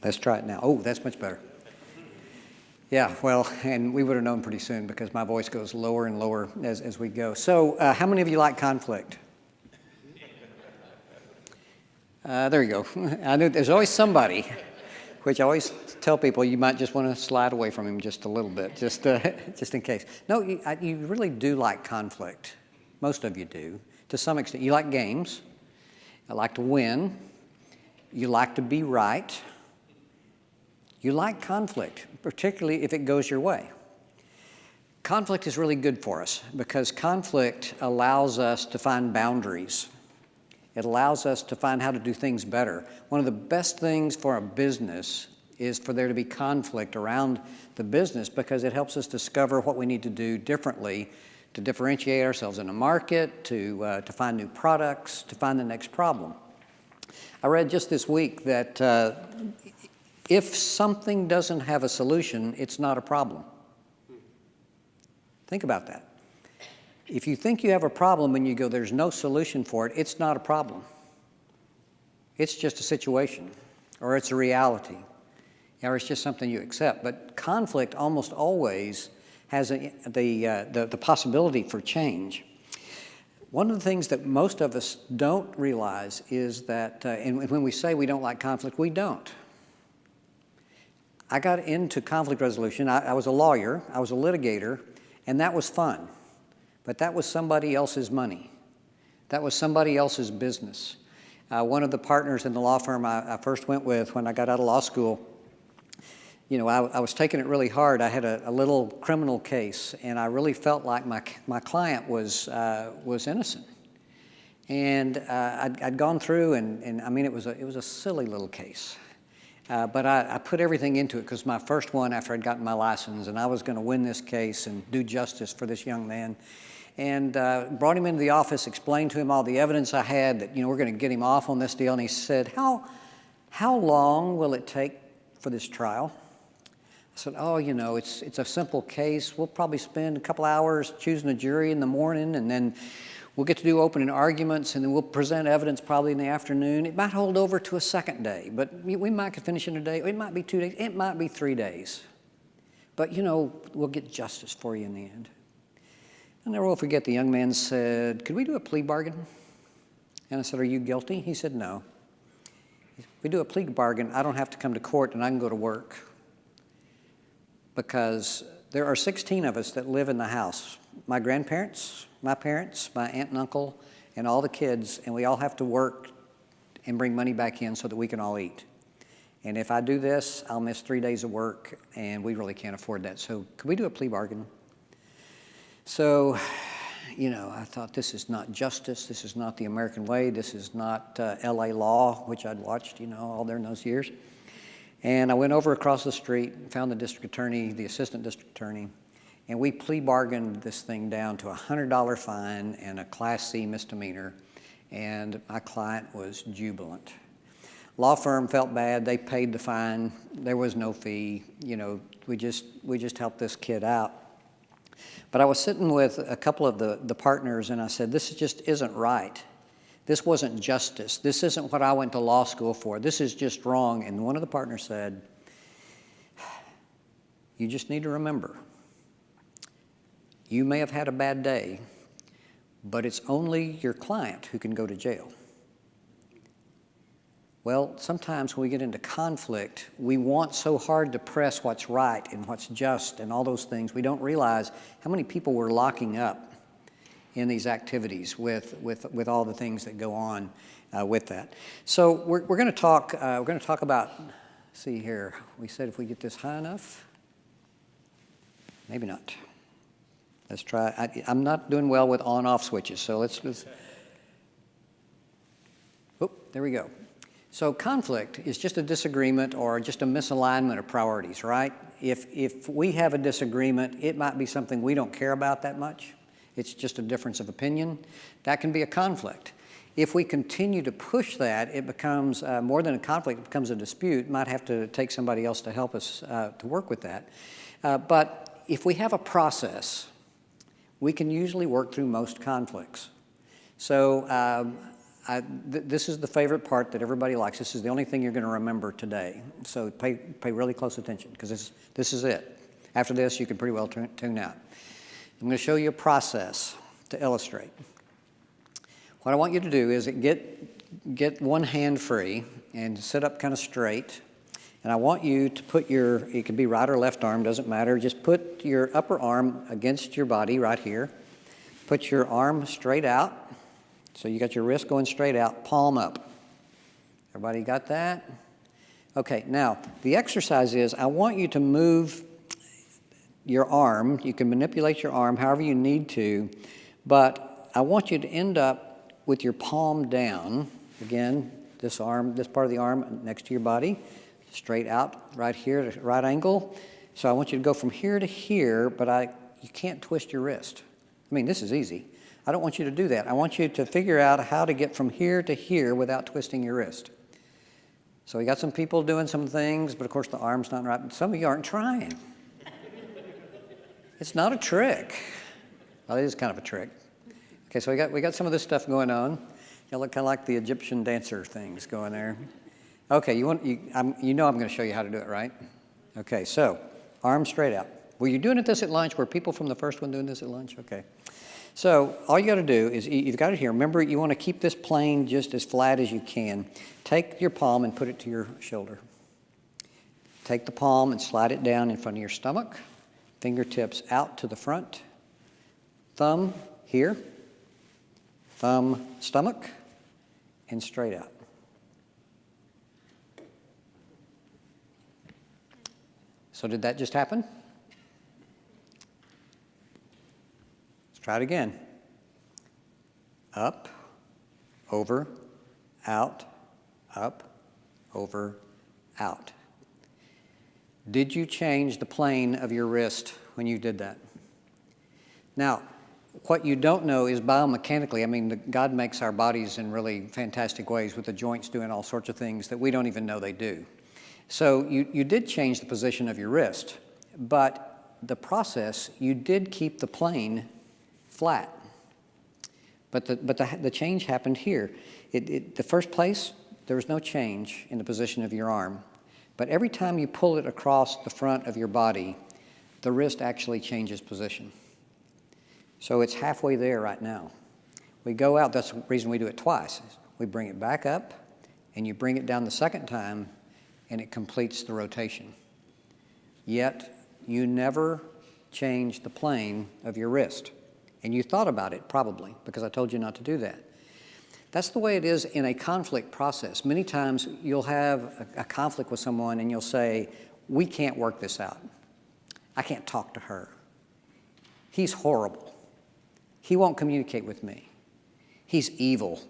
Let's try it now. Oh, that's much better. Yeah, well, and we would have known pretty soon because my voice goes lower and lower as we go. So how many of you like conflict? There you go. I knew there's always somebody, which I always tell people you might just want to slide away from him just a little bit, just in case. No, you really do like conflict. Most of you do, to some extent. You like games. You like to win. You like to be right. You like conflict, particularly if it goes your way. Conflict is really good for us because conflict allows us to find boundaries. It allows us to find how to do things better. One of the best things for a business is for there to be conflict around the business because it helps us discover what we need to do differently to differentiate ourselves in a market, to find new products, to find the next problem. I read just this week that if something doesn't have a solution, it's not a problem. Think about that. If you think you have a problem and you go, there's no solution for it, it's not a problem. It's just a situation, or it's a reality, or it's just something you accept. But conflict almost always has the possibility for change. One of the things that most of us don't realize is that, and when we say we don't like conflict, we don't. I got into conflict resolution. I was a lawyer, I was a litigator, and that was fun. But that was somebody else's money. That was somebody else's business. One of the partners in the law firm I first went with when I got out of law school, you know, I was taking it really hard. I had a little criminal case, and I really felt like my client was innocent. And I'd gone through, and I mean, it was a silly little case. But I put everything into it because my first one after I'd gotten my license, and I was going to win this case and do justice for this young man. And brought him into the office, explained to him all the evidence I had that, you know, we're going to get him off on this deal. And he said, how long will it take for this trial? I said, oh, you know, it's a simple case. We'll probably spend a couple hours choosing a jury in the morning, and then we'll get to do opening arguments, and then we'll present evidence probably in the afternoon. It might hold over to a second day, but we might could finish in a day. It might be 2 days. It might be 3 days. But, you know, we'll get justice for you in the end. I'll never will forget the young man said, could we do a plea bargain? And I said, are you guilty? He said, no. If we do a plea bargain, I don't have to come to court and I can go to work. Because there are 16 of us that live in the house. My grandparents, my parents, my aunt and uncle, and all the kids, and we all have to work and bring money back in so that we can all eat. And if I do this, I'll miss 3 days of work, and we really can't afford that. So could we do a plea bargain? So, you know, I thought this is not justice. This is not the American way. This is not LA law, which I'd watched, you know, all during those years. And I went over across the street, found the district attorney, the assistant district attorney, and we plea bargained this thing down to a $100 fine and a Class C misdemeanor, and my client was jubilant. Law firm felt bad. They paid the fine. There was no fee. You know, we just helped this kid out. But I was sitting with a couple of the partners, and I said, this just isn't right. This wasn't justice. This isn't what I went to law school for. This is just wrong. And one of the partners said, you just need to remember, you may have had a bad day, but it's only your client who can go to jail. Well, sometimes when we get into conflict, we want so hard to press what's right and what's just and all those things, we don't realize how many people we're locking up in these activities with all the things that go on with that. So we're going to talk about, see here, we said if we get this high enough, maybe not. Let's try. I'm not doing well with on-off switches, so let's oh, there we go. So conflict is just a disagreement or just a misalignment of priorities, right? If we have a disagreement, it might be something we don't care about that much. It's just a difference of opinion. That can be a conflict. If we continue to push that, it becomes more than a conflict, it becomes a dispute. Might have to take somebody else to help us to work with that. But if we have a process, we can usually work through most conflicts. So This is the favorite part that everybody likes. This is the only thing you're going to remember today. So pay really close attention, because this is it. After this, you can pretty well tune out. I'm going to show you a process to illustrate. What I want you to do is get one hand free and sit up kind of straight. And I want you to put it could be right or left arm, doesn't matter. Just put your upper arm against your body right here. Put your arm straight out. So you got your wrist going straight out, palm up. Everybody got that? Okay, now the exercise is I want you to move your arm. You can manipulate your arm however you need to, but I want you to end up with your palm down. Again, this part of the arm next to your body, straight out right here, right angle. So I want you to go from here to here, but you can't twist your wrist. I mean, this is easy. I don't want you to do that. I want you to figure out how to get from here to here without twisting your wrist. So we got some people doing some things, but of course the arm's not right. Some of you aren't trying. It's not a trick. Well, it is kind of a trick. Okay, so we got some of this stuff going on. You look kind of like the Egyptian dancer things going there. Okay, you know I'm going to show you how to do it, right? Okay, so arm straight out. Were you doing this at lunch? Were people from the first one doing this at lunch? Okay. So all you got to do is, you've got it here. Remember, you want to keep this plane just as flat as you can. Take your palm and put it to your shoulder. Take the palm and slide it down in front of your stomach. Fingertips out to the front. Thumb here. Thumb stomach. And straight out. So did that just happen? Let's try it again. Up, over, out, up, over, out. Did you change the plane of your wrist when you did that? Now, what you don't know is biomechanically, I mean, God makes our bodies in really fantastic ways with the joints doing all sorts of things that we don't even know they do. So you did change the position of your wrist, but the process, you did keep the plane flat. But the change happened here. The first place, there was no change in the position of your arm. But every time you pull it across the front of your body, the wrist actually changes position. So it's halfway there right now. We go out, that's the reason we do it twice. We bring it back up, and you bring it down the second time, and it completes the rotation. Yet, you never changed the plane of your wrist. And you thought about it, probably, because I told you not to do that. That's the way it is in a conflict process. Many times you'll have a conflict with someone and you'll say, we can't work this out. I can't talk to her. He's horrible. He won't communicate with me. He's evil.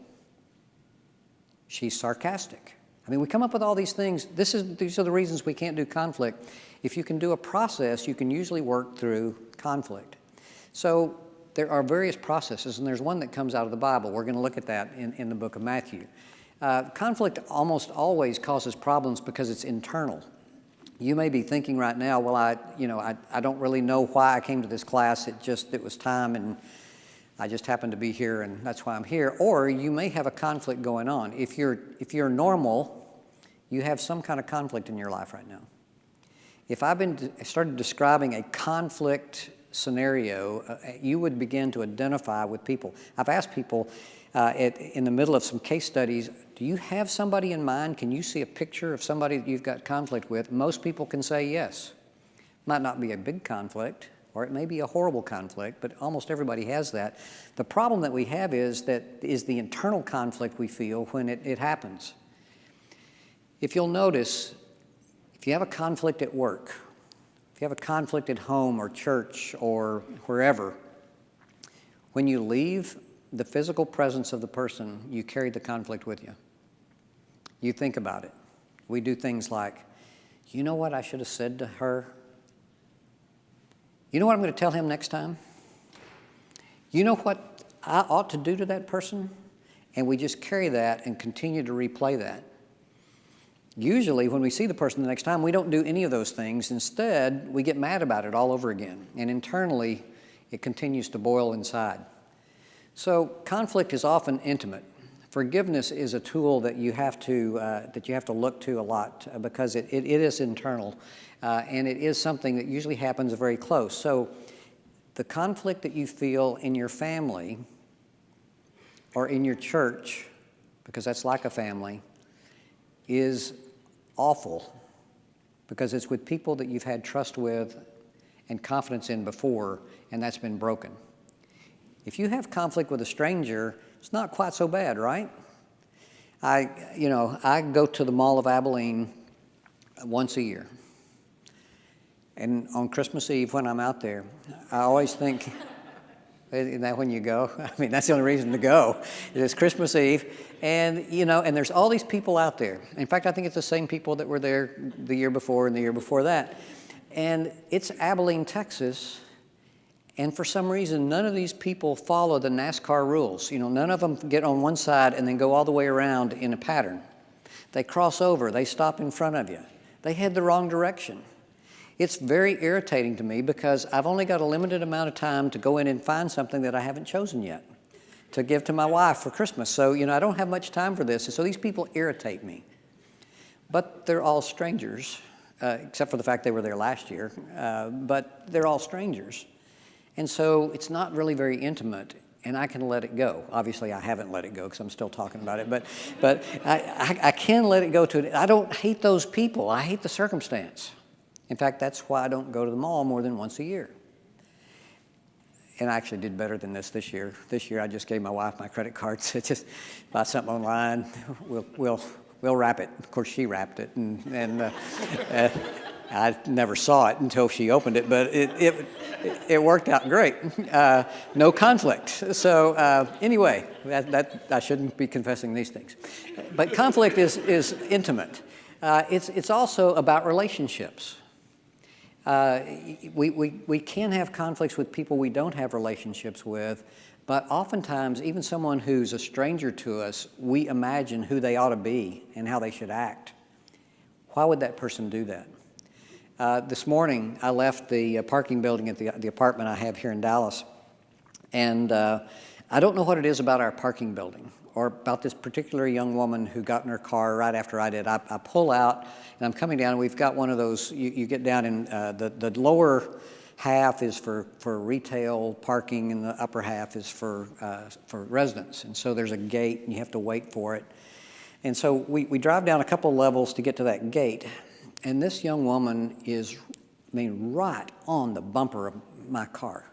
She's sarcastic. I mean, we come up with all these things. These are the reasons we can't do conflict. If you can do a process, you can usually work through conflict. So there are various processes, and there's one that comes out of the Bible. We're going to look at that in the book of Matthew. Conflict almost always causes problems because it's internal. You may be thinking right now, well, I don't really know why I came to this class. It was time, and I just happened to be here, and that's why I'm here. Or you may have a conflict going on. If you're normal, you have some kind of conflict in your life right now. If I started describing a conflict scenario, you would begin to identify with people. I've asked people in the middle of some case studies, do you have somebody in mind? Can you see a picture of somebody that you've got conflict with? Most people can say yes. Might not be a big conflict, or it may be a horrible conflict, but almost everybody has that. The problem that we have is the internal conflict we feel when it happens. If you'll notice, if you have a conflict at work, if you have a conflict at home or church or wherever, when you leave the physical presence of the person, you carry the conflict with you. You think about it. We do things like, you know what I should have said to her? You know what I'm going to tell him next time? You know what I ought to do to that person? And we just carry that and continue to replay that. Usually, when we see the person the next time, we don't do any of those things. Instead, we get mad about it all over again. And internally, it continues to boil inside. So conflict is often intimate. forgiveness is a tool that you have to look to a lot because it is internal, and it is something that usually happens very close. So the conflict that you feel in your family or in your church, because that's like a family, is awful because it's with people that you've had trust with and confidence in before, and that's been broken. If you have conflict with a stranger, it's not quite so bad, right? I go to the Mall of Abilene once a year. And on Christmas Eve when I'm out there, I always think, isn't that when you go? I mean, that's the only reason to go. It's Christmas Eve. And, and there's all these people out there. In fact, I think it's the same people that were there the year before and the year before that. And it's Abilene, Texas. And for some reason, none of these people follow the NASCAR rules. None of them get on one side and then go all the way around in a pattern. They cross over. They stop in front of you. They head the wrong direction. It's very irritating to me because I've only got a limited amount of time to go in and find something that I haven't chosen yet to give to my wife for Christmas. So, I don't have much time for this. And so these people irritate me. But they're all strangers, except for the fact they were there last year. But they're all strangers. And so it's not really very intimate, and I can let it go. Obviously, I haven't let it go because I'm still talking about it, but I can let it go to it. I don't hate those people. I hate the circumstance. In fact, that's why I don't go to the mall more than once a year. And I actually did better than this year. This year, I just gave my wife my credit card. So just buy something online. We'll wrap it. Of course, she wrapped it, and I never saw it until she opened it, but it worked out great. No conflict. So anyway, that I shouldn't be confessing these things. But conflict is intimate. It's also about relationships. We can have conflicts with people we don't have relationships with, but oftentimes, even someone who's a stranger to us, we imagine who they ought to be and how they should act. Why would that person do that? This morning, I left the parking building at the apartment I have here in Dallas, and I don't know what it is about our parking building or about this particular young woman who got in her car right after I did. I pull out, and I'm coming down, and we've got one of those, you get down in, the lower half is for retail parking, and the upper half is for residents. And so there's a gate, and you have to wait for it. And so we drive down a couple levels to get to that gate. And this young woman is, right on the bumper of my car.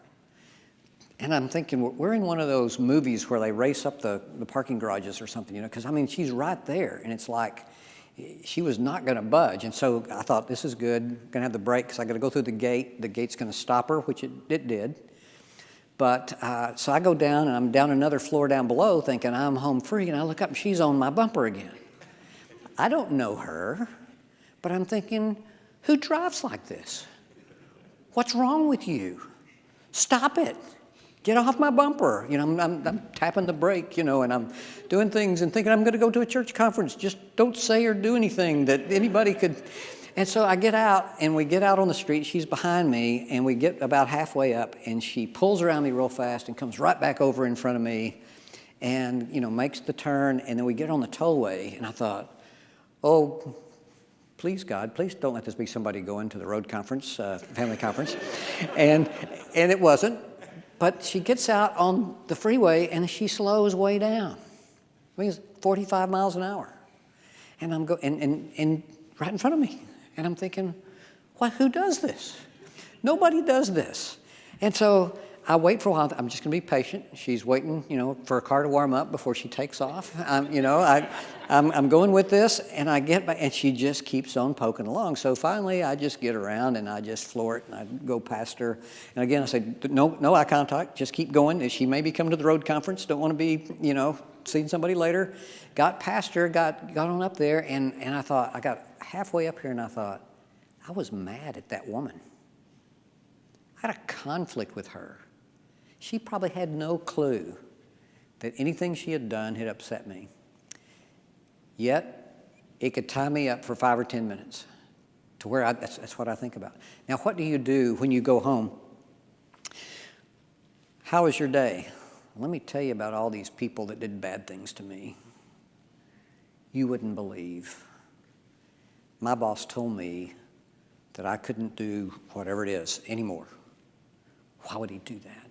And I'm thinking, we're in one of those movies where they race up the parking garages or something, because, she's right there. And it's like she was not going to budge. And so I thought, this is good. I'm going to have the brake because I got to go through the gate. The gate's going to stop her, which it did. But so I go down, and I'm down another floor down below thinking I'm home free. And I look up, and she's on my bumper again. I don't know her. But I'm thinking, who drives like this? What's wrong with you? Stop it. Get off my bumper. I'm tapping the brake, and I'm doing things and thinking I'm going to go to a church conference. Just don't say or do anything that anybody could. And so I get out, and we get out on the street. She's behind me, and we get about halfway up, and she pulls around me real fast and comes right back over in front of me and, makes the turn. And then we get on the tollway, and I thought, oh, please, God, please don't let this be somebody going to the road conference, family conference. And it wasn't. But she gets out on the freeway, and she slows way down. It's 45 miles an hour. And I'm and right in front of me. And I'm thinking, who does this? Nobody does this. And so I wait for a while. I'm just going to be patient. She's waiting, for a car to warm up before she takes off. I'm going with this, and I get back, and she just keeps on poking along. So finally, I just get around, and I just floor it, and I go past her. And again, I say, no eye contact. Just keep going. She may be coming to the road conference. Don't want to be, seeing somebody later. Got past her, got on up there, and I thought, I got halfway up here, and I thought, I was mad at that woman. I had a conflict with her. She probably had no clue that anything she had done had upset me. Yet, it could tie me up for 5 or 10 minutes to where that's what I think about. Now, what do you do when you go home? How was your day? Let me tell you about all these people that did bad things to me. You wouldn't believe. My boss told me that I couldn't do whatever it is anymore. Why would he do that?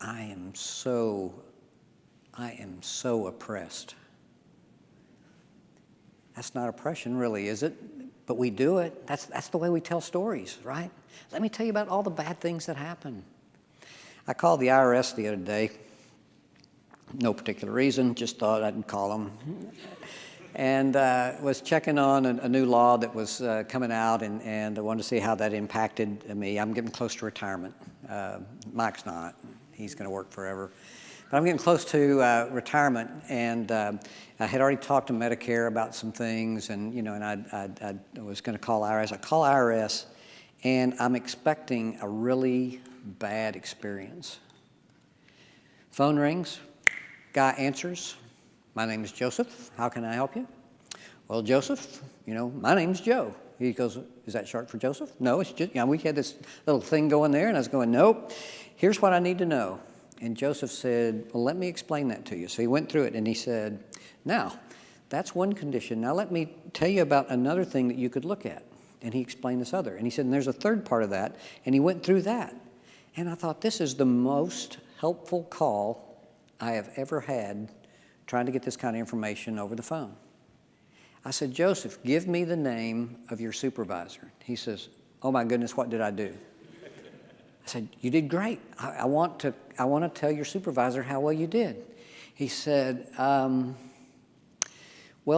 I am so oppressed. That's not oppression, really, is it? But we do it. That's the way we tell stories, right? Let me tell you about all the bad things that happen. I called the IRS the other day. No particular reason, just thought I'd call them. And was checking on a new law that was coming out, and I wanted to see how that impacted me. I'm getting close to retirement. Mike's not. He's going to work forever. But I'm getting close to retirement, and I had already talked to Medicare about some things, and I was going to call IRS. I call IRS, and I'm expecting a really bad experience. Phone rings. Guy answers. My name is Joseph. How can I help you? Well, Joseph, my name's Joe. He goes, is that short for Joseph? No, it's just, we had this little thing going there, and I was going, nope. Here's what I need to know. And Joseph said, well, let me explain that to you. So he went through it, and he said, now, that's one condition. Now let me tell you about another thing that you could look at. And he explained this other. And he said, and there's a third part of that. And he went through that. And I thought, this is the most helpful call I have ever had trying to get this kind of information over the phone. I said, Joseph, give me the name of your supervisor. He says, oh my goodness, what did I do? I said, you did great. I want to tell your supervisor how well you did. He said, well,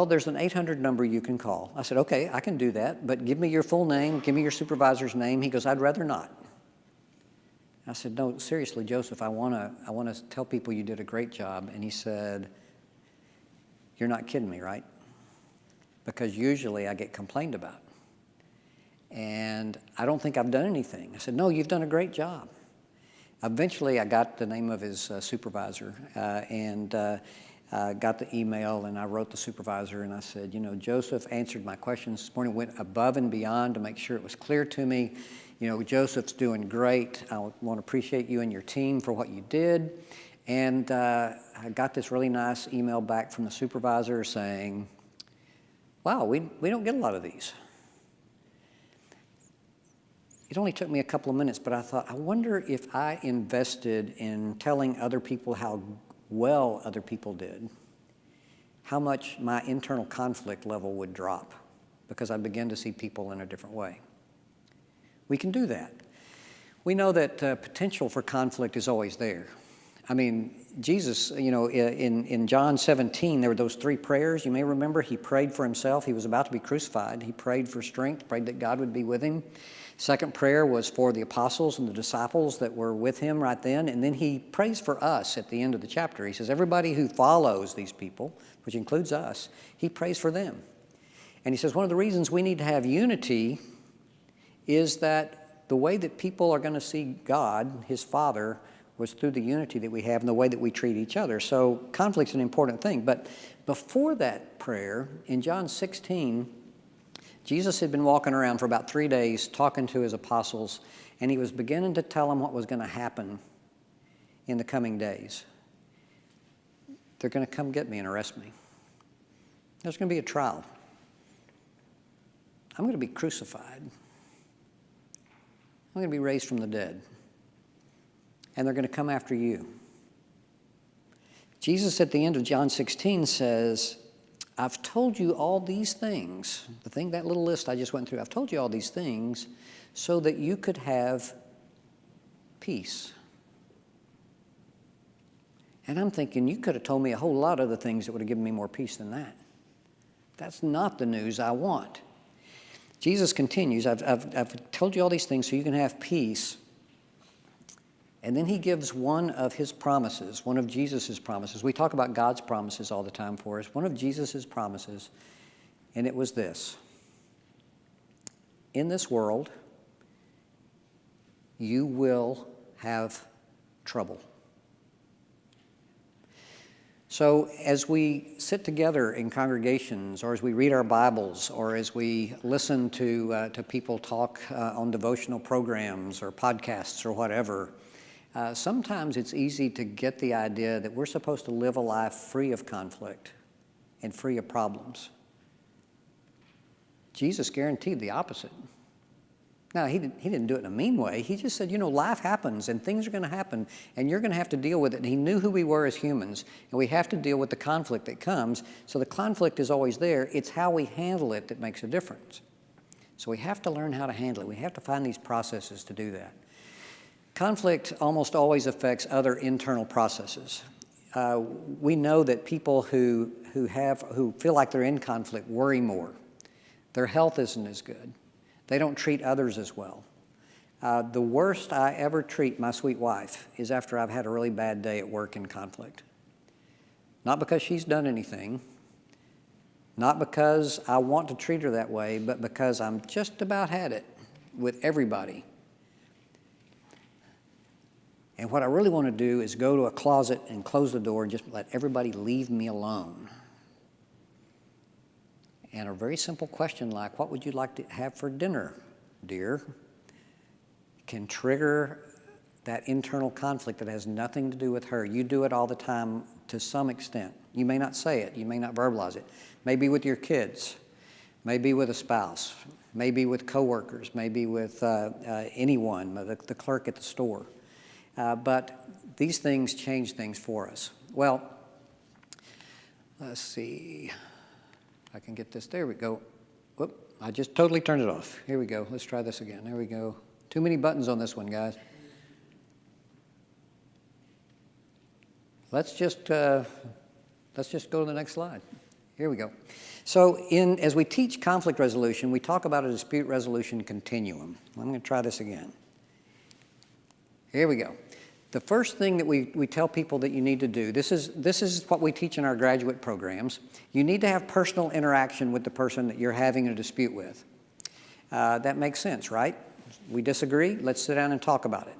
there's an 800 number you can call. I said, okay, I can do that, but give me your full name, give me your supervisor's name. He goes, I'd rather not. I said, no, seriously, Joseph, I want to tell people you did a great job. And he said, you're not kidding me, right? Because usually I get complained about. And I don't think I've done anything. I said, no, you've done a great job. Eventually, I got the name of his supervisor and got the email, and I wrote the supervisor, and I said, Joseph answered my questions this morning, went above and beyond to make sure it was clear to me. Joseph's doing great. I want to appreciate you and your team for what you did. And I got this really nice email back from the supervisor saying, wow, we don't get a lot of these. It only took me a couple of minutes, but I thought, I wonder if I invested in telling other people how well other people did, how much my internal conflict level would drop, because I began to see people in a different way. We can do that. We know that potential for conflict is always there. I mean, Jesus, in John 17, there were those three prayers. You may remember he prayed for himself. He was about to be crucified. He prayed for strength, prayed that God would be with him. Second prayer was for the apostles and the disciples that were with him right then. And then he prays for us at the end of the chapter. He says, everybody who follows these people, which includes us, he prays for them. And he says, one of the reasons we need to have unity is that the way that people are going to see God, his Father, was through the unity that we have and the way that we treat each other. So conflict's an important thing. But before that prayer, in John 16, Jesus had been walking around for about 3 days talking to his apostles, and he was beginning to tell them what was going to happen in the coming days. They're going to come get me and arrest me. There's going to be a trial. I'm going to be crucified. I'm going to be raised from the dead. And they're going to come after you. Jesus at the end of John 16 says, I've told you all these things, that little list I just went through, I've told you all these things so that you could have peace. And I'm thinking, you could have told me a whole lot of other things that would have given me more peace than that. That's not the news I want. Jesus continues, I've told you all these things so you can have peace. And then he gives one of his promises, one of Jesus' promises. We talk about God's promises all the time for us. One of Jesus' promises, and it was this. In this world, you will have trouble. So as we sit together in congregations, or as we read our Bibles, or as we listen to people talk on devotional programs or podcasts or whatever, sometimes it's easy to get the idea that we're supposed to live a life free of conflict. and free of problems. Jesus guaranteed the opposite. Now, he didn't do it in a mean way. He just said, life happens and things are going to happen and you're going to have to deal with it. And he knew who we were as humans, and we have to deal with the conflict that comes. So the conflict is always there. It's how we handle it that makes a difference. So we have to learn how to handle it. We have to find these processes to do that. Conflict almost always affects other internal processes. We know that people who feel like they're in conflict worry more. Their health isn't as good. They don't treat others as well. The worst I ever treat my sweet wife is after I've had a really bad day at work in conflict. Not because she's done anything, not because I want to treat her that way, but because I'm just about had it with everybody. And what I really want to do is go to a closet and close the door and just let everybody leave me alone. And a very simple question like, what would you like to have for dinner, dear, can trigger that internal conflict that has nothing to do with her. You do it all the time to some extent. You may not say it. You may not verbalize it. Maybe with your kids. Maybe with a spouse. Maybe with coworkers. Maybe with anyone, the clerk at the store. But these things change things for us. Well, let's see. I can get this. There we go. Whoop, I just totally turned it off. Here we go. Let's try this again. There we go. Too many buttons on this one, guys. Let's just go to the next slide. Here we go. So as we teach conflict resolution, we talk about a dispute resolution continuum. I'm going to try this again. Here we go. The first thing that we tell people that you need to do, this is what we teach in our graduate programs. You need to have personal interaction with the person that you're having a dispute with. That makes sense, right? We disagree, let's sit down and talk about it.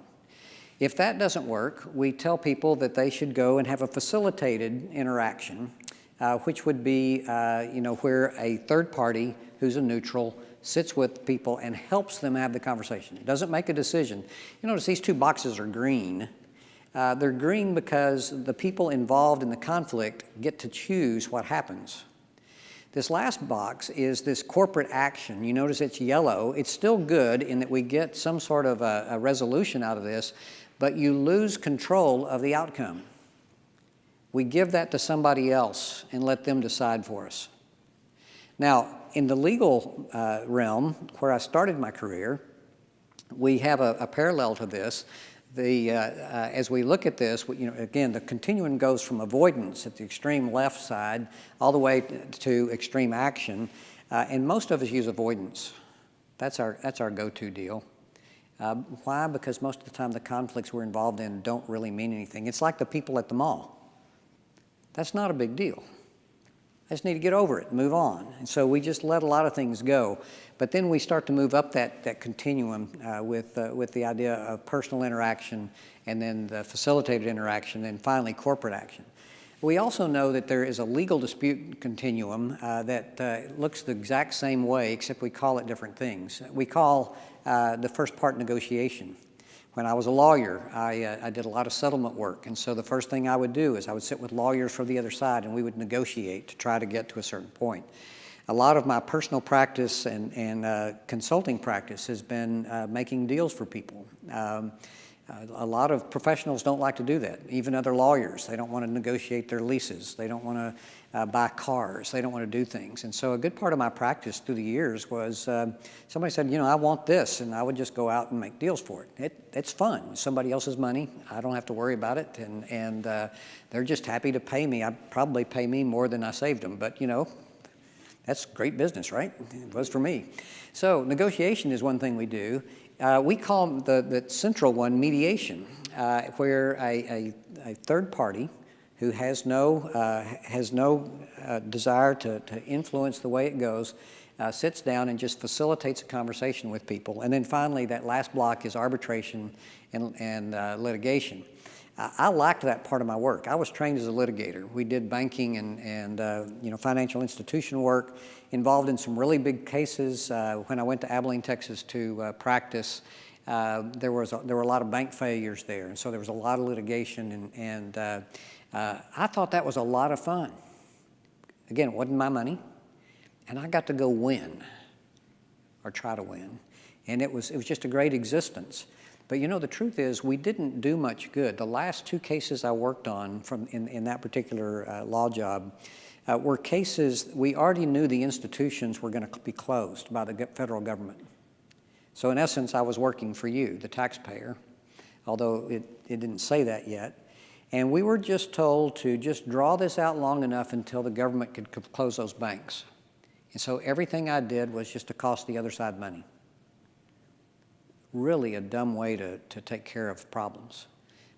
If that doesn't work, we tell people that they should go and have a facilitated interaction, which would be where a third party who's a neutral sits with people and helps them have the conversation. It doesn't make a decision. You notice these two boxes are green. They're green because the people involved in the conflict get to choose what happens. This last box is this corporate action. You notice it's yellow. It's still good in that we get some sort of a resolution out of this, but you lose control of the outcome. We give that to somebody else and let them decide for us. Now, in the legal realm, where I started my career, we have a parallel to this. As we look at this, again, the continuum goes from avoidance at the extreme left side all the way to extreme action, and most of us use avoidance. That's our go-to deal. Why? Because most of the time the conflicts we're involved in don't really mean anything. It's like the people at the mall. That's not a big deal. I just need to get over it and move on. And so we just let a lot of things go. But then we start to move up that continuum with the idea of personal interaction and then the facilitated interaction and finally corporate action. We also know that there is a legal dispute continuum that looks the exact same way, except we call it different things. We call the first part negotiation. When I was a lawyer, I did a lot of settlement work, and so the first thing I would do is I would sit with lawyers from the other side and we would negotiate to try to get to a certain point. A lot of my personal practice and consulting practice has been making deals for people. A lot of professionals don't like to do that, even other lawyers. They don't want to negotiate their leases. They don't want to buy cars. They don't want to do things. And so a good part of my practice through the years was somebody said, I want this, and I would just go out and make deals for it. It's fun. It's somebody else's money. I don't have to worry about it, and they're just happy to pay me. I'd probably pay me more than I saved them, but that's great business, right? It was for me. So negotiation is one thing we do. We call the central one mediation, where a third party who has no desire to influence the way it goes sits down and just facilitates a conversation with people. And then finally, that last block is arbitration and litigation. I liked that part of my work. I was trained as a litigator. We did banking and financial institution work, involved in some really big cases. When I went to Abilene, Texas to practice, there were a lot of bank failures there, and so there was a lot of litigation, and I thought that was a lot of fun. Again, it wasn't my money, and I got to go win, or try to win. And it was just a great existence. But you know, the truth is, we didn't do much good. The last 2 cases I worked on in that particular law job were cases we already knew the institutions were going to be closed by the federal government. So in essence, I was working for you, the taxpayer, although it didn't say that yet. And we were just told to just draw this out long enough until the government could close those banks. And so everything I did was just to cost the other side money. Really a dumb way to take care of problems,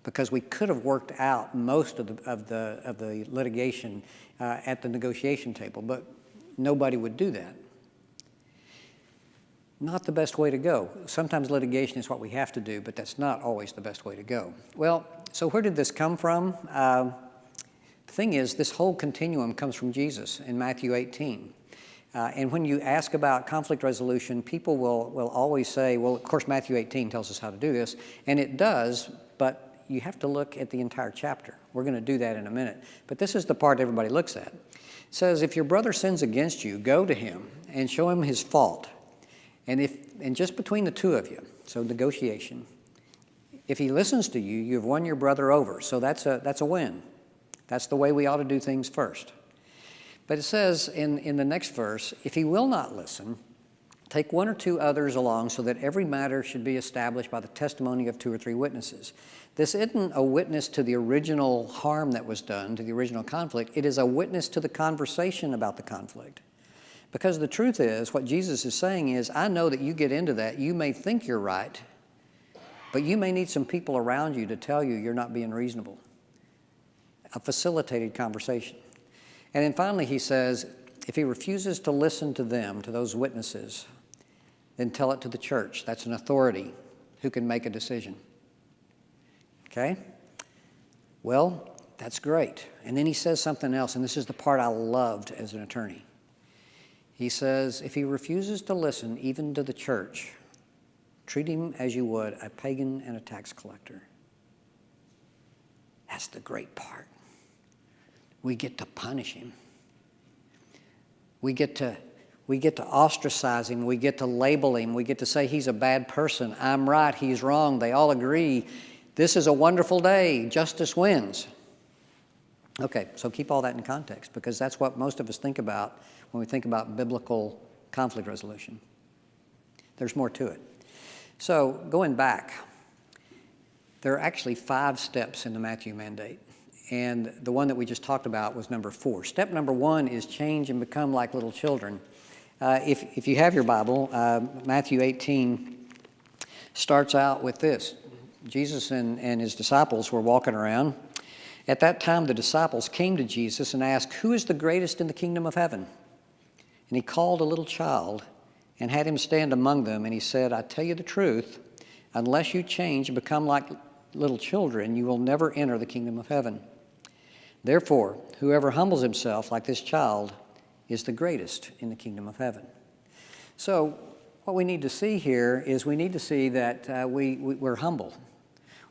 because we could have worked out most of the litigation at the negotiation table, but nobody would do that. Not the best way to go. Sometimes litigation is what we have to do, but that's not always the best way to go. Well, so where did this come from? The thing is, this whole continuum comes from Jesus in Matthew 18. And when you ask about conflict resolution, people will always say, well, of course, Matthew 18 tells us how to do this, and it does, but you have to look at the entire chapter. We're going to do that in a minute. But this is the part everybody looks at. It says, if your brother sins against you, go to him and show him his fault. And just between the two of you, so negotiation, if he listens to you, you've won your brother over. So that's a win. That's the way we ought to do things first. But it says in the next verse, if he will not listen, take 1 or 2 others along so that every matter should be established by the testimony of 2 or 3 witnesses. This isn't a witness to the original harm that was done, to the original conflict. It is a witness to the conversation about the conflict. Because the truth is, what Jesus is saying is, I know that you get into that. You may think you're right, but you may need some people around you to tell you you're not being reasonable. A facilitated conversation. And then finally he says, if he refuses to listen to them, to those witnesses, then tell it to the church. That's an authority who can make a decision. Okay? Well, that's great. And then he says something else, and this is the part I loved as an attorney. He says, if he refuses to listen even to the church, treat him as you would a pagan and a tax collector. That's the great part. We get to punish him. We get to ostracize him. We get to label him. We get to say he's a bad person. I'm right, he's wrong. They all agree. This is a wonderful day. Justice wins. Okay, so keep all that in context, because that's what most of us think about when we think about biblical conflict resolution. There's more to it. So going back, there are actually 5 steps in the Matthew mandate. And the one that we just talked about was number 4. Step number 1 is change and become like little children. If you have your Bible, Matthew 18 starts out with this. Jesus and his disciples were walking around. At that time, the disciples came to Jesus and asked, who is the greatest in the kingdom of heaven? And he called a little child and had him stand among them. And he said, I tell you the truth, unless you change and become like little children, you will never enter the kingdom of heaven. Therefore, whoever humbles himself like this child is the greatest in the kingdom of heaven. So what we need to see here is we need to see that we're humble.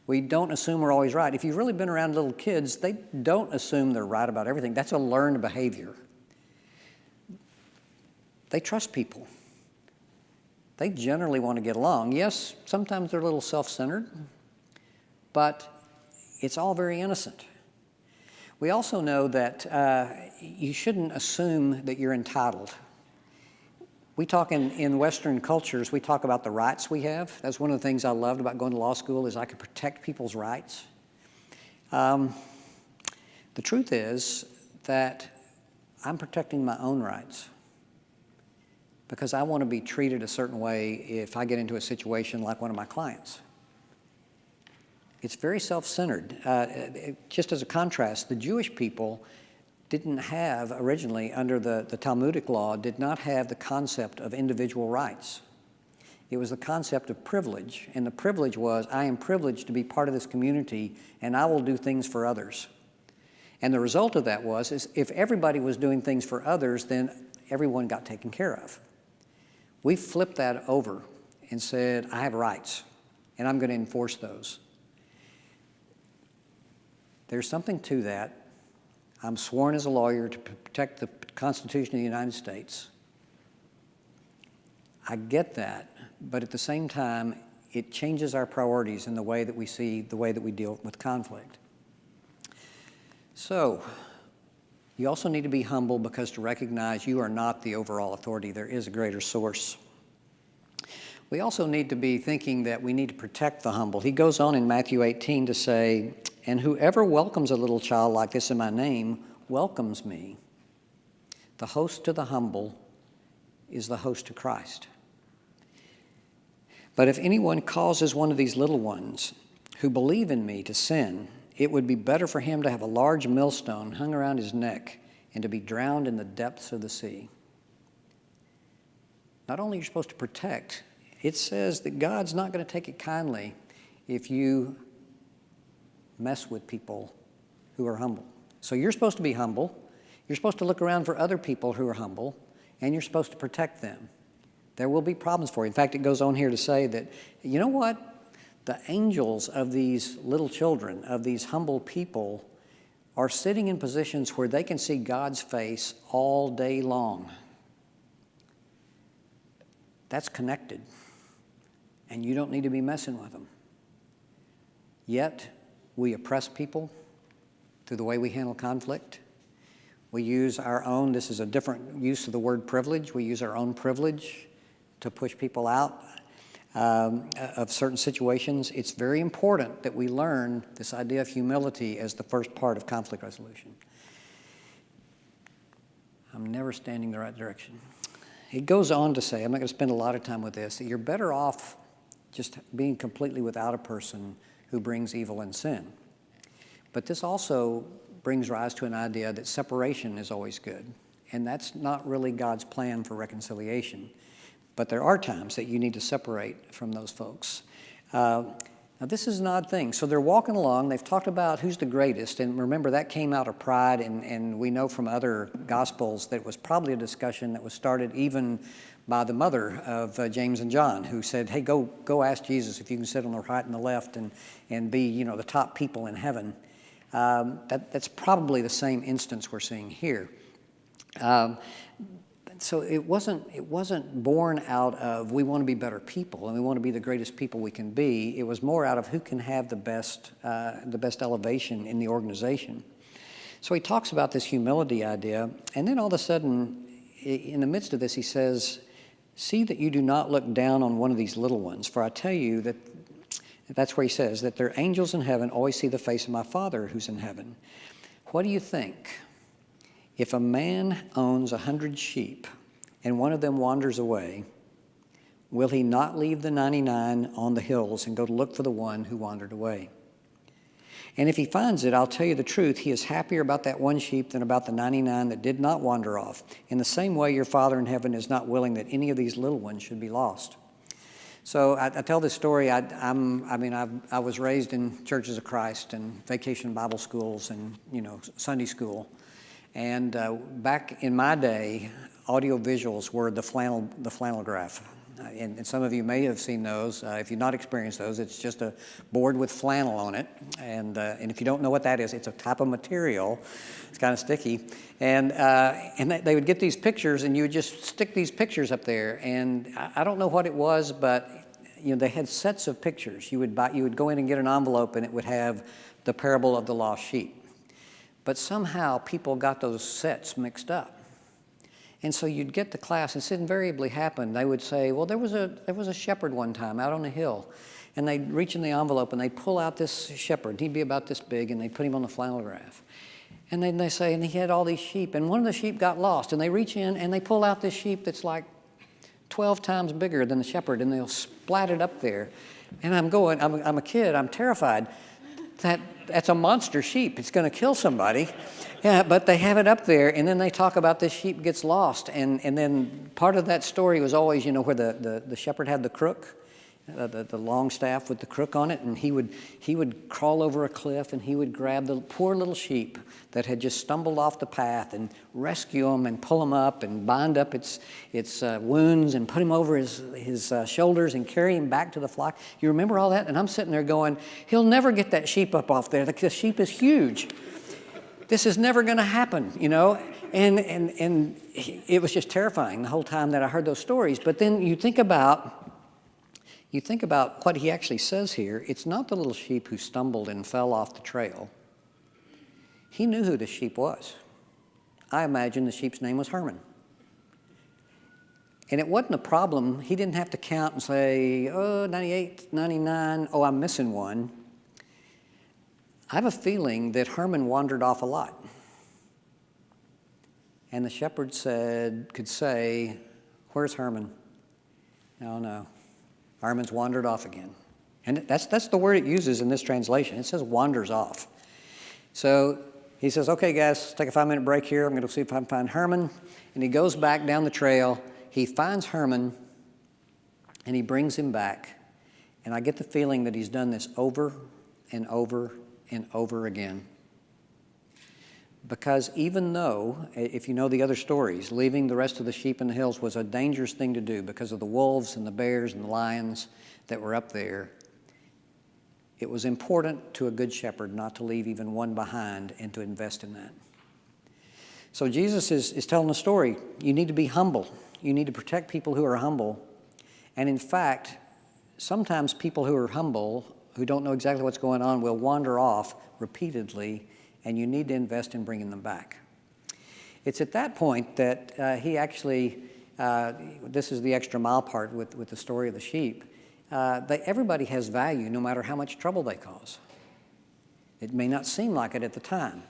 We don't assume we're always right. If you've really been around little kids, they don't assume they're right about everything. That's a learned behavior. They trust people. They generally want to get along. Yes, sometimes they're a little self-centered, but it's all very innocent. We also know that you shouldn't assume that you're entitled. We talk in Western cultures, we talk about the rights we have. That's one of the things I loved about going to law school is I could protect people's rights. The truth is that I'm protecting my own rights because I want to be treated a certain way if I get into a situation like one of my clients. It's very self-centered. Just as a contrast, the Jewish people didn't have, originally, under the Talmudic law, did not have the concept of individual rights. It was the concept of privilege, and the privilege was, I am privileged to be part of this community, and I will do things for others. And the result of that is if everybody was doing things for others, then everyone got taken care of. We flipped that over and said, I have rights, and I'm going to enforce those. There's something to that. I'm sworn as a lawyer to protect the Constitution of the United States. I get that, but at the same time, it changes our priorities in the way that we see, the way that we deal with conflict. So, you also need to be humble because to recognize you are not the overall authority. There is a greater source. We also need to be thinking that we need to protect the humble. He goes on in Matthew 18 to say, "And whoever welcomes a little child like this in my name welcomes me. The host to the humble is the host to Christ. But if anyone causes one of these little ones who believe in me to sin, it would be better for him to have a large millstone hung around his neck and to be drowned in the depths of the sea." Not only are you supposed to protect, it says that God's not going to take it kindly if you mess with people who are humble. So you're supposed to be humble. You're supposed to look around for other people who are humble, and you're supposed to protect them. There will be problems for you. In fact, it goes on here to say that, you know what? The angels of these little children, of these humble people, are sitting in positions where they can see God's face all day long. That's connected, and you don't need to be messing with them. Yet, we oppress people through the way we handle conflict. We use our own, this is a different use of the word privilege, we use our own privilege to push people out of certain situations. It's very important that we learn this idea of humility as the first part of conflict resolution. I'm never standing the right direction. It goes on to say, I'm not going to spend a lot of time with this, that you're better off just being completely without a person who brings evil and sin. But this also brings rise to an idea that separation is always good. And that's not really God's plan for reconciliation. But there are times that you need to separate from those folks. Now, this is an odd thing. So they're walking along. They've talked about who's the greatest. And remember, that came out of pride. And we know from other Gospels that it was probably a discussion that was started even by the mother of James and John, who said, hey, go ask Jesus if you can sit on the right and the left and be, the top people in heaven. That's probably the same instance we're seeing here. So it wasn't born out of we want to be better people and we want to be the greatest people we can be. It was more out of who can have the best elevation in the organization. So he talks about this humility idea, and then all of a sudden, in the midst of this, he says, "See that you do not look down on one of these little ones, for I tell you that." That's where he says that their angels in heaven always see the face of my Father who's in heaven. What do you think? If a man owns 100 sheep and one of them wanders away, will he not leave the 99 on the hills and go to look for the one who wandered away? And if he finds it, I'll tell you the truth, he is happier about that one sheep than about the 99 that did not wander off. In the same way, your Father in heaven is not willing that any of these little ones should be lost. So I tell this story. I was raised in Churches of Christ and vacation Bible schools and Sunday school. And back in my day, audio visuals were the flannelgraph. And some of you may have seen those. If you've not experienced those, it's just a board with flannel on it. And if you don't know what that is, it's a type of material. It's kind of sticky. And they would get these pictures, and you would just stick these pictures up there. And I don't know what it was, but they had sets of pictures. You would go in and get an envelope, and it would have the parable of the lost sheep. But somehow people got those sets mixed up. And so you'd get to class, and this invariably happened. They would say, well, there was a shepherd one time out on a hill. And they'd reach in the envelope, and they'd pull out this shepherd. He'd be about this big, and they'd put him on the flannelgraph. And then they say, and he had all these sheep, and one of the sheep got lost. And they reach in, and they pull out this sheep that's like 12 times bigger than the shepherd, and they'll splat it up there. And I'm a kid, I'm terrified. That's a monster sheep. It's going to kill somebody. Yeah, but they have it up there, and then they talk about this sheep gets lost. And then part of that story was always, where the shepherd had the crook, the long staff with the crook on it, and he would crawl over a cliff, and he would grab the poor little sheep that had just stumbled off the path and rescue them and pull them up and bind up its wounds and put him over his shoulders and carry him back to the flock. You remember all that? And I'm sitting there going, he'll never get that sheep up off there. The sheep is huge. this is never going to happen, you know? And it was just terrifying the whole time that I heard those stories. But then you think about what he actually says here. It's not the little sheep who stumbled and fell off the trail. He knew who the sheep was. I imagine the sheep's name was Herman. And it wasn't a problem. He didn't have to count and say, oh, 98, 99, oh, I'm missing one. I have a feeling that Herman wandered off a lot. And the shepherd could say, where's Herman? No. Herman's wandered off again. And that's the word it uses in this translation. It says wanders off. So he says, okay, guys, take a 5-minute break here. I'm going to see if I can find Herman. And he goes back down the trail. He finds Herman, and he brings him back. And I get the feeling that he's done this over and over and over again. Because even though, if you know the other stories, leaving the rest of the sheep in the hills was a dangerous thing to do because of the wolves and the bears and the lions that were up there, it was important to a good shepherd not to leave even one behind and to invest in that. So Jesus is telling a story. You need to be humble. You need to protect people who are humble. And in fact, sometimes people who are humble, who don't know exactly what's going on, will wander off repeatedly, and you need to invest in bringing them back. It's at that point that he actually, this is the extra mile part with the story of the sheep, everybody has value no matter how much trouble they cause. It may not seem like it at the time.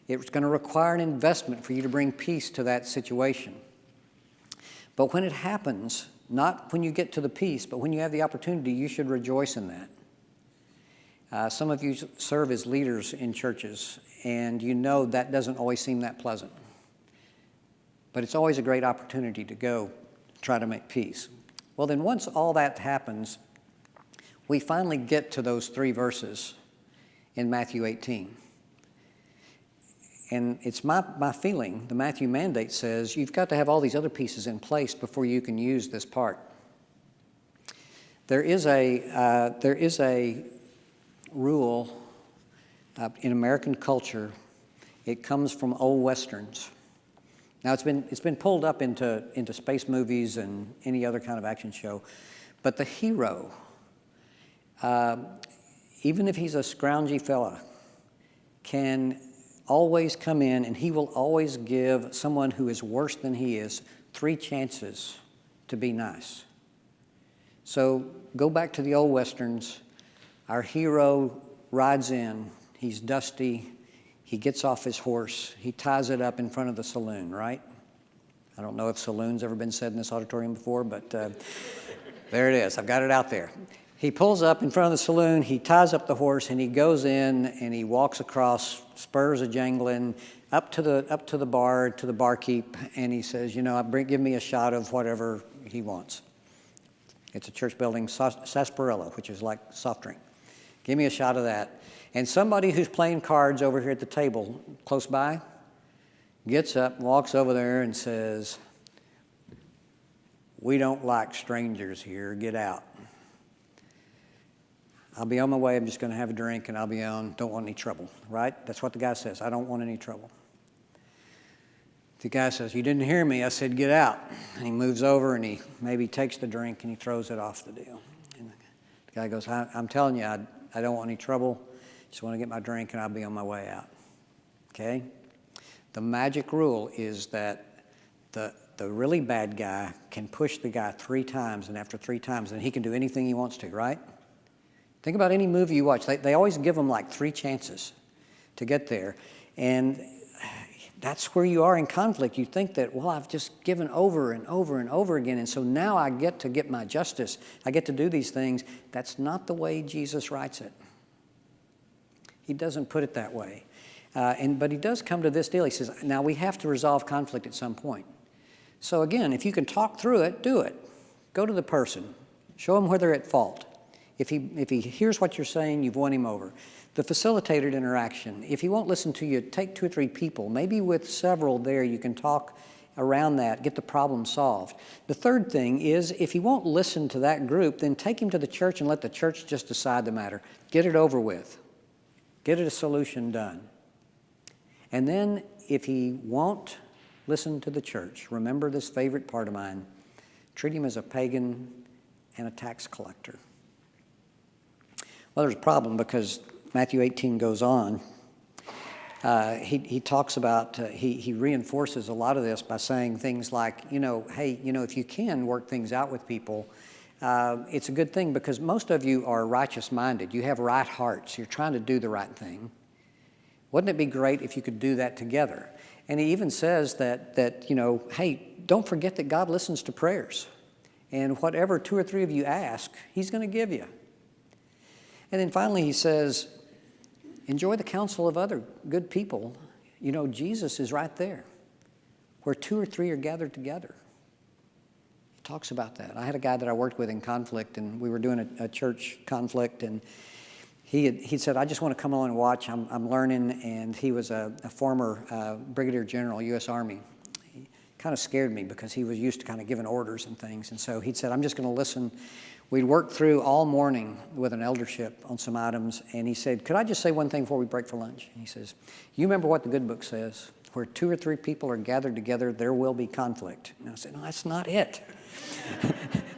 It's going to require an investment for you to bring peace to that situation. But when it happens, not when you get to the peace, but when you have the opportunity, you should rejoice in that. Some of you serve as leaders in churches, and you know that doesn't always seem that pleasant. But it's always a great opportunity to go try to make peace. Well, then once all that happens, we finally get to those 3 verses in Matthew 18. And it's my feeling, the Matthew mandate says, you've got to have all these other pieces in place before you can use this part. There is a rule in American culture. It comes from old westerns. Now it's been pulled up into space movies and any other kind of action show, but the hero, even if he's a scroungy fella, can always come in, and he will always give someone who is worse than he is 3 chances to be nice. So go back to the old westerns. Our hero rides in. He's dusty. He gets off his horse. He ties it up in front of the saloon, right? I don't know if saloon's ever been said in this auditorium before, but there it is. I've got it out there. He pulls up in front of the saloon, he ties up the horse, and he goes in and he walks across, spurs a jangling, up to the bar, to the barkeep, and he says, give me a shot of whatever he wants. It's a church building, sarsaparilla, which is like soft drink. Give me a shot of that. And somebody who's playing cards over here at the table close by gets up, walks over there and says, we don't like strangers here, get out. I'll be on my way, I'm just going to have a drink and I'll be on, don't want any trouble, right? That's what the guy says, I don't want any trouble. The guy says, you didn't hear me, I said get out. And he moves over and he maybe takes the drink and he throws it off the deal. And the guy goes, I'm telling you, I don't want any trouble, just want to get my drink and I'll be on my way out. Okay? The magic rule is that the really bad guy can push the guy 3 times, and after 3 times, then he can do anything he wants to, right? Think about any movie you watch. They always give them like 3 chances to get there. And that's where you are in conflict. You think that, well, I've just given over and over and over again, and so now I get to get my justice. I get to do these things. That's not the way Jesus writes it. He doesn't put it that way. But he does come to this deal. He says, now we have to resolve conflict at some point. So again, if you can talk through it, do it. Go to the person. Show them where they're at fault. If he hears what you're saying, you've won him over. The facilitated interaction. If he won't listen to you, take 2 or 3 people. Maybe with several there, you can talk around that, get the problem solved. The third thing is, if he won't listen to that group, then take him to the church and let the church just decide the matter. Get it over with. Get a solution done. And then if he won't listen to the church, remember this favorite part of mine, treat him as a pagan and a tax collector. Well, there's a problem because Matthew 18 goes on. He talks about, he reinforces a lot of this by saying things like, hey, if you can work things out with people, it's a good thing because most of you are righteous-minded. You have right hearts. You're trying to do the right thing. Wouldn't it be great if you could do that together? And he even says that hey, don't forget that God listens to prayers. And whatever 2 or 3 of you ask, he's going to give you. And then finally he says, enjoy the counsel of other good people. Jesus is right there. Where 2 or 3 are gathered together. He talks about that. I had a guy that I worked with in conflict, and we were doing a church conflict, and he said, I just want to come along and watch. I'm learning, and he was a former brigadier general, U.S. Army. He kind of scared me because he was used to kind of giving orders and things, and so he said, I'm just going to listen. We'd worked through all morning with an eldership on some items, and he said, could I just say one thing before we break for lunch? And he says, you remember what the good book says? Where 2 or 3 people are gathered together, there will be conflict. And I said, no, that's not it.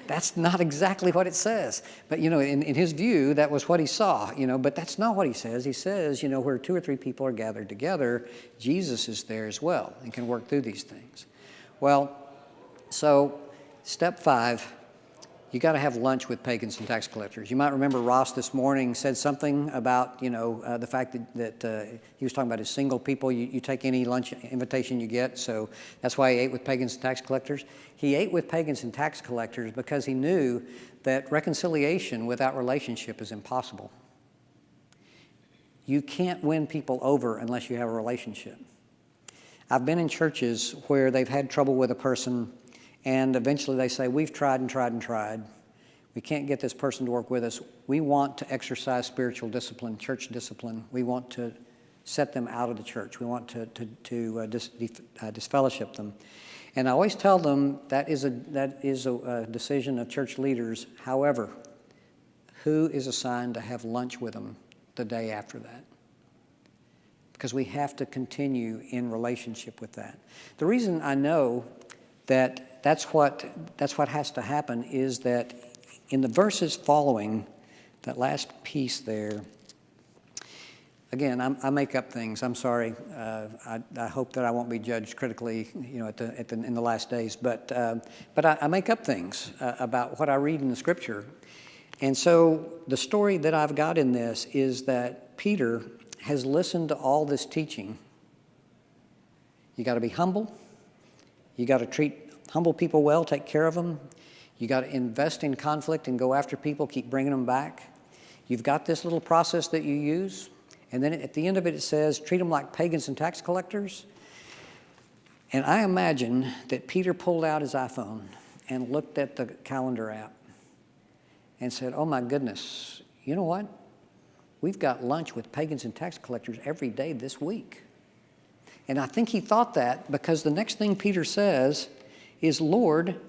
That's not exactly what it says. But, in his view, that was what he saw, but that's not what he says. He says, where 2 or 3 people are gathered together, Jesus is there as well and can work through these things. Well, so step 5, you got to have lunch with pagans and tax collectors. You might remember Ross this morning said something about, the fact that he was talking about his single people. You take any lunch invitation you get, so that's why he ate with pagans and tax collectors. He ate with pagans and tax collectors because he knew that reconciliation without relationship is impossible. You can't win people over unless you have a relationship. I've been in churches where they've had trouble with a person, and eventually they say, we've tried and tried and tried. We can't get this person to work with us. We want to exercise spiritual discipline, church discipline. We want to set them out of the church. We want to disfellowship them. And I always tell them that is a decision of church leaders. However, who is assigned to have lunch with them the day after that? Because we have to continue in relationship with that. The reason I know that that's what has to happen is that in the verses following that last piece there, again, I make up things. I'm sorry. I hope that I won't be judged critically, in the last days. But I make up things about what I read in the Scripture. And so the story that I've got in this is that Peter has listened to all this teaching. You got to be humble. You got to treat humble people well, take care of them. You got to invest in conflict and go after people, keep bringing them back. You've got this little process that you use. And then at the end of it, it says, treat them like pagans and tax collectors. And I imagine that Peter pulled out his iPhone and looked at the calendar app and said, oh my goodness, you know what? We've got lunch with pagans and tax collectors every day this week. And I think he thought that because the next thing Peter says is, Lord,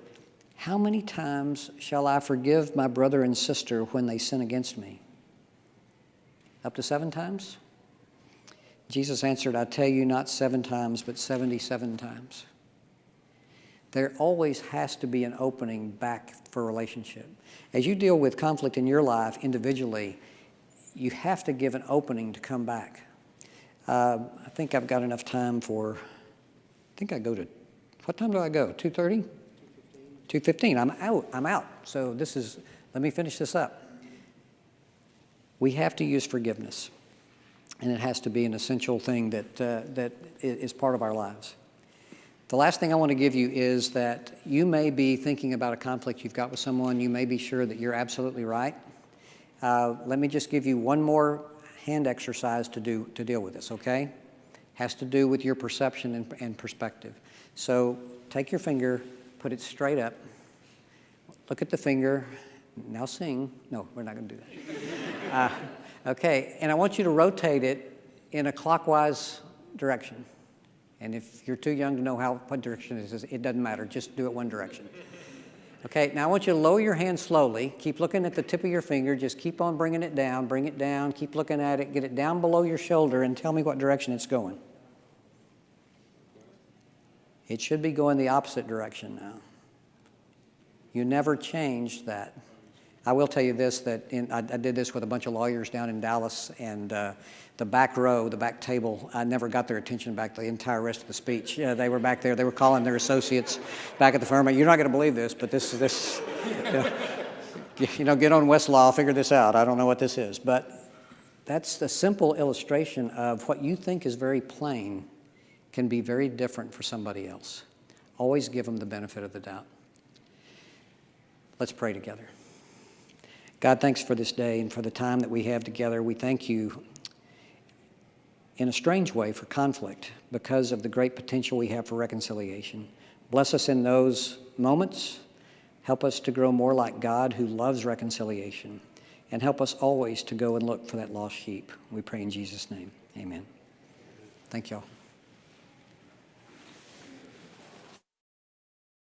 how many times shall I forgive my brother and sister when they sin against me? Up to 7 times? Jesus answered, I tell you, not 7 times, but 77 times. There always has to be an opening back for relationship. As you deal with conflict in your life individually, you have to give an opening to come back. I think I've got enough time for, what time do I go? 2:30? 2:15. I'm out. So let me finish this up. We have to use forgiveness. And it has to be an essential thing that is part of our lives. The last thing I want to give you is that you may be thinking about a conflict you've got with someone. You may be sure that you're absolutely right. Let me just give you one more hand exercise to deal with this, okay? Has to do with your perception and perspective. So take your finger, put it straight up, look at the finger, now sing. No, we're not going to do that. Okay, and I want you to rotate it in a clockwise direction. And if you're too young to know what direction it is, it doesn't matter. Just do it one direction. Okay, now I want you to lower your hand slowly. Keep looking at the tip of your finger. Just keep on bringing it down. Bring it down. Keep looking at it. Get it down below your shoulder and tell me what direction it's going. It should be going the opposite direction now. You never changed that. I will tell you this, that I did this with a bunch of lawyers down in Dallas, and the back row, the back table, I never got their attention back the entire rest of the speech. Yeah, they were back there. They were calling their associates back at the firm. You're not going to believe this, but this get on Westlaw, figure this out. I don't know what this is. But that's the simple illustration of what you think is very plain can be very different for somebody else. Always give them the benefit of the doubt. Let's pray together. God, thanks for this day and for the time that we have together. We thank you in a strange way for conflict because of the great potential we have for reconciliation. Bless us in those moments. Help us to grow more like God who loves reconciliation. And help us always to go and look for that lost sheep. We pray in Jesus' name. Amen. Thank you all.